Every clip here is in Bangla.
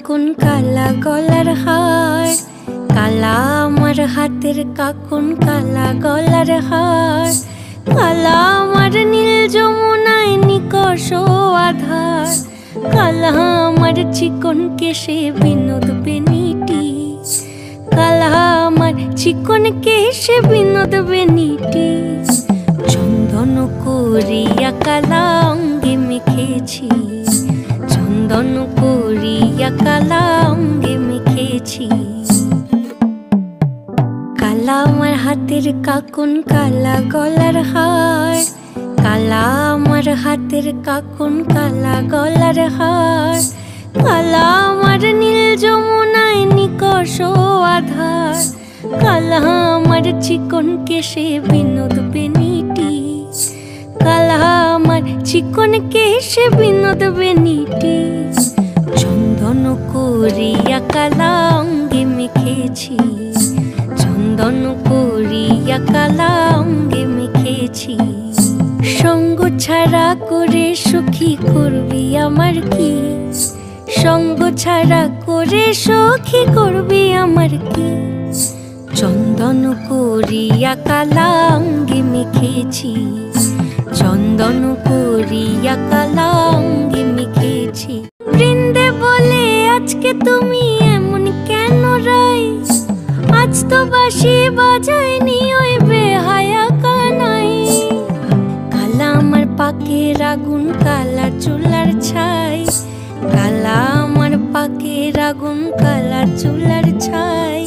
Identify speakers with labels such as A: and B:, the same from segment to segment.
A: কাকুন কালা গলার হার, কালা আমার হাতের কাকুন কালা গলার হার, কালা আমার নীল যমুনায় নিকষ আধার, কালা আমার চিকন কেশে বিনোদ বেনিটি, কালা আমার চিকন কেশে বিনোদ বেনিটি। চন্দন করিয়া কালা অঙ্গে মেখেছি, চন্দন করিয়া কালা অঙ্গে মেখেছি। কালা আমার হাতের কাকুন কালা গলার হার, কালা আমার হাতের কাকুন কালা গলার হার, কালা আমার নীল যমুনায় নিকষ আধার, কালা আমার চিকন কেশে বিনোদ বেনিটি, কালা আমার চিকন কেশে বিনোদ বেনিটি। চন্দন করিয়া কালা অঙ্গে মেখেছি, চন্দন করিয়া কালা অঙ্গে মেখেছি। সঙ্গ ছাড়া করে সখী করবি আমার কি, সঙ্গ ছাড়া করে সখী করবি আমার কি। চন্দন করিয়া কালা অঙ্গে মেখেছি, চন্দন করিয়া কালা অঙ্গে মেখেছি। বৃন্দে বলে আজকে তুমি এমন কেন রাই, আজ তো বাঁশি বাজায়নি ওই বেহায়া কানাই। কালা আমার পাকের আগুন কালা চুলার ছাই, কালা আমার পাকের আগুন কালা চুলার ছাই।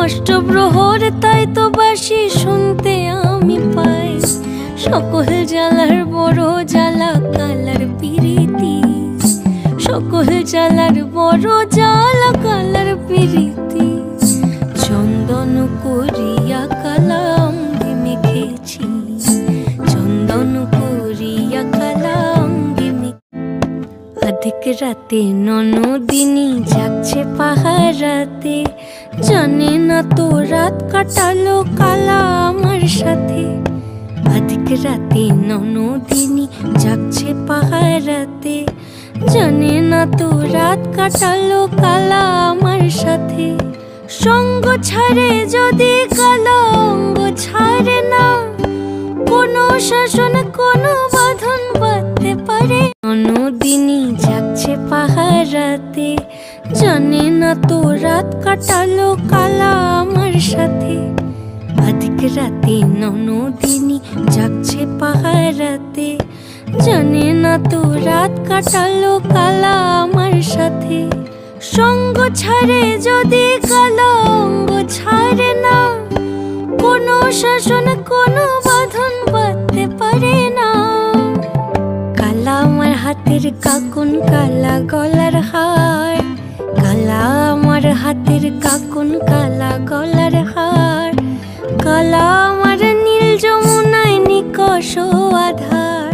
A: অষ্টপ্রহর তাই তো বাঁশি শুনতে আমি পাই, সকল জ্বালার বড় জ্বালা কালার পিরিতি, সকল জ্বালার বড় জ্বালা কালার পিরিতি। চন্দন করিয়া কালা অঙ্গে মেখেছি, চন্দন করিয়া কালা অঙ্গে মেখেছি। অধিক রাতে ননদিনী জাগছে পাহারাতে, জানে না তো রাত কাটালো কালা আমার সাথে। অধিক রাতে ননদিনী জাগছে পাহারাতে, জানে না তো রাত কাটালো কালা আমার সাথে। সঙ্গ ছাড়ে যদি কালা অঙ্গ ছাড়ে না, কোনো শাসন কোনো বাঁধন বাঁধতে পারে। ননদিনী জাগছে পাহারাতে, জানে না তো রাত কাটালো কালা আমার সাথে। অধিক রাতে ননদিনী জাগছে পাহারাতে, জানে না তো রাত কাটালো কালা আমার সাথে। সঙ্গ ছাড়ে যদি কালা অঙ্গ ছাড়ে না, কোনো শাসন কোনো বাঁধন বাঁধতে পারে না। কালা আমার হাতের কাকুন কালা গলার হার, কালা আমার হাতের কাকুন কালা গলার হার, কালা আমার নীল যমুনায় নিকষ আধার,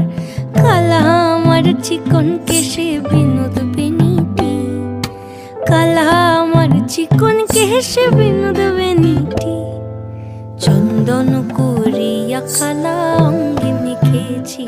A: কালা আমার চিকন কেশে বিনোদ বেনিটি, কালা আমার চিকন কেশে বিনোদ বেনিটি। চন্দন করিয়া কালা অঙ্গে মেখেছি।